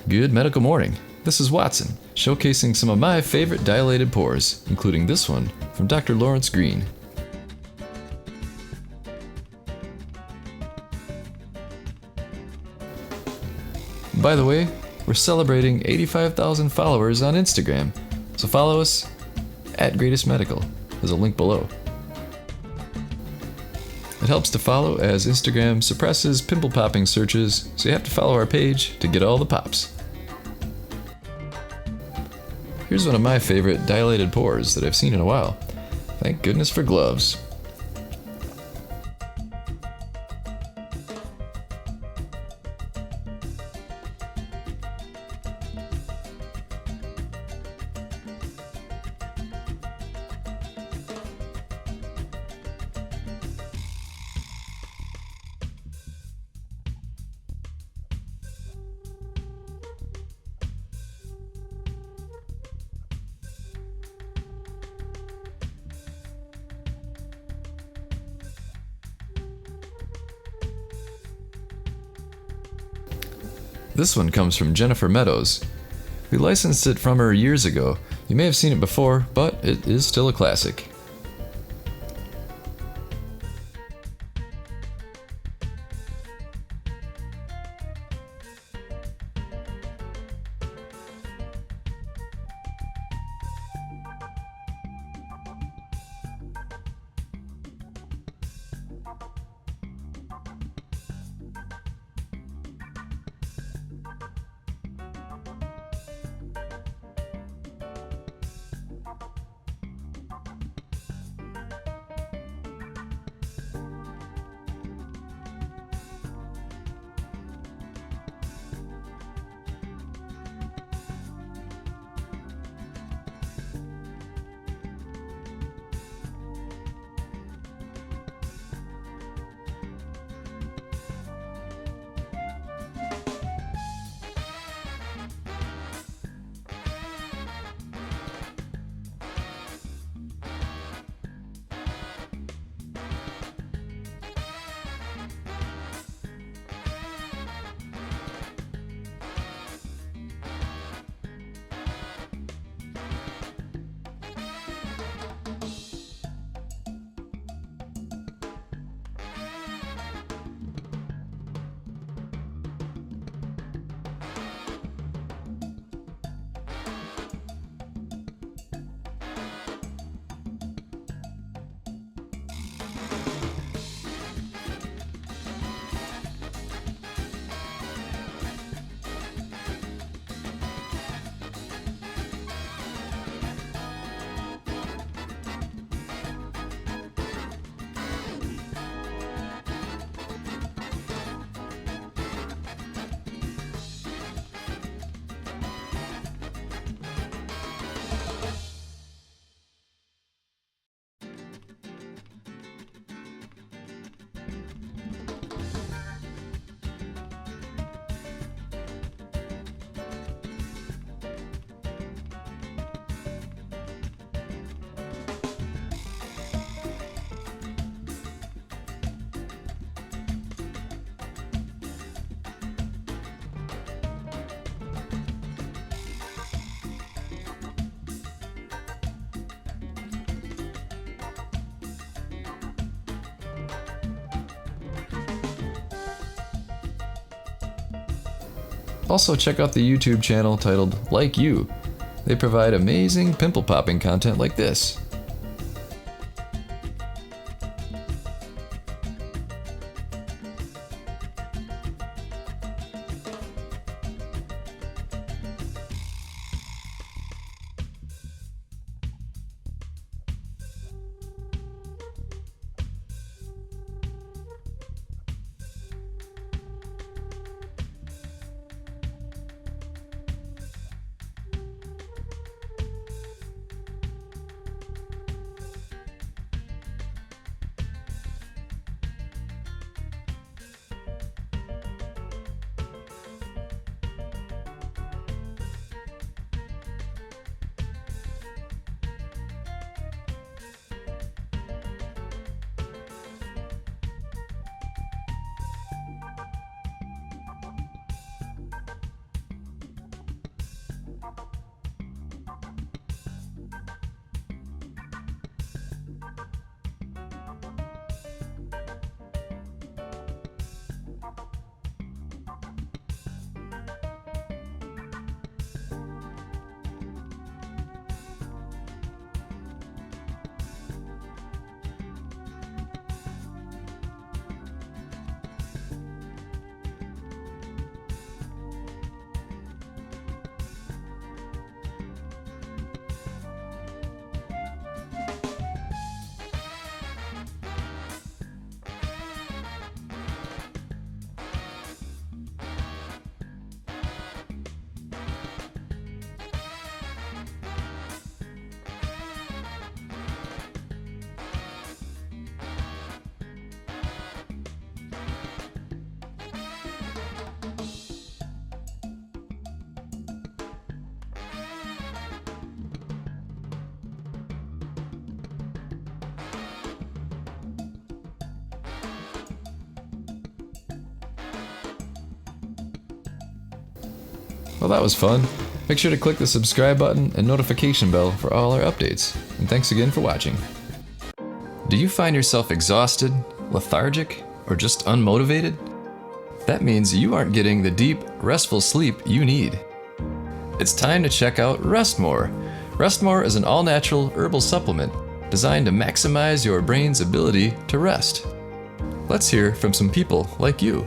Good medical morning. This is Watson, showcasing some of my favorite dilated pores, including this one from Dr. Lawrence Green. By the way, we're celebrating 85,000 followers on Instagram, so follow us at Greatest Medical. There's a link below. It helps to follow as Instagram suppresses pimple popping searches, so you have to follow our page to get all the pops. Here's one of my favorite dilated pores that I've seen in a while. Thank goodness for gloves. This one comes from Jennifer Meadows. We licensed it from her years ago. You may have seen it before, but it is still a classic. Also check out the YouTube channel titled Like You. They provide amazing pimple popping content like this. Well, that was fun. Make sure to click the subscribe button and notification bell for all our updates. And thanks again for watching. Do you find yourself exhausted, lethargic, or just unmotivated? That means you aren't getting the deep, restful sleep you need. It's time to check out Rest More. Rest More is an all-natural herbal supplement designed to maximize your brain's ability to rest. Let's hear from some people like you.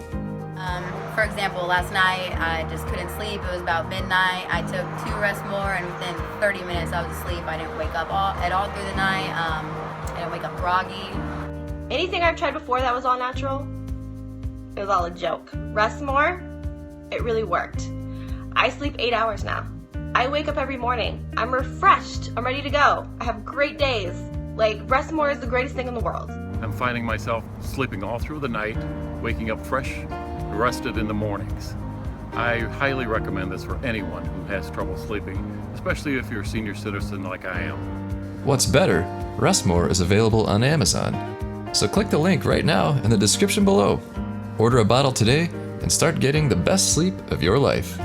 For example, last night I just couldn't sleep. It was about midnight. I took 2 Rest More, and within 30 minutes I was asleep. I didn't wake up at all through the night. I didn't wake up groggy. Anything I've tried before that was all natural, it was all a joke. Rest More, it really worked. I sleep 8 hours now. I wake up every morning. I'm refreshed. I'm ready to go. I have great days. Like, Rest More is the greatest thing in the world. I'm finding myself sleeping all through the night, waking up fresh, rested in the mornings. I highly recommend this for anyone who has trouble sleeping, especially if you're a senior citizen like I am. What's better, Rest More is available on Amazon. So click the link right now in the description below. Order a bottle today and start getting the best sleep of your life.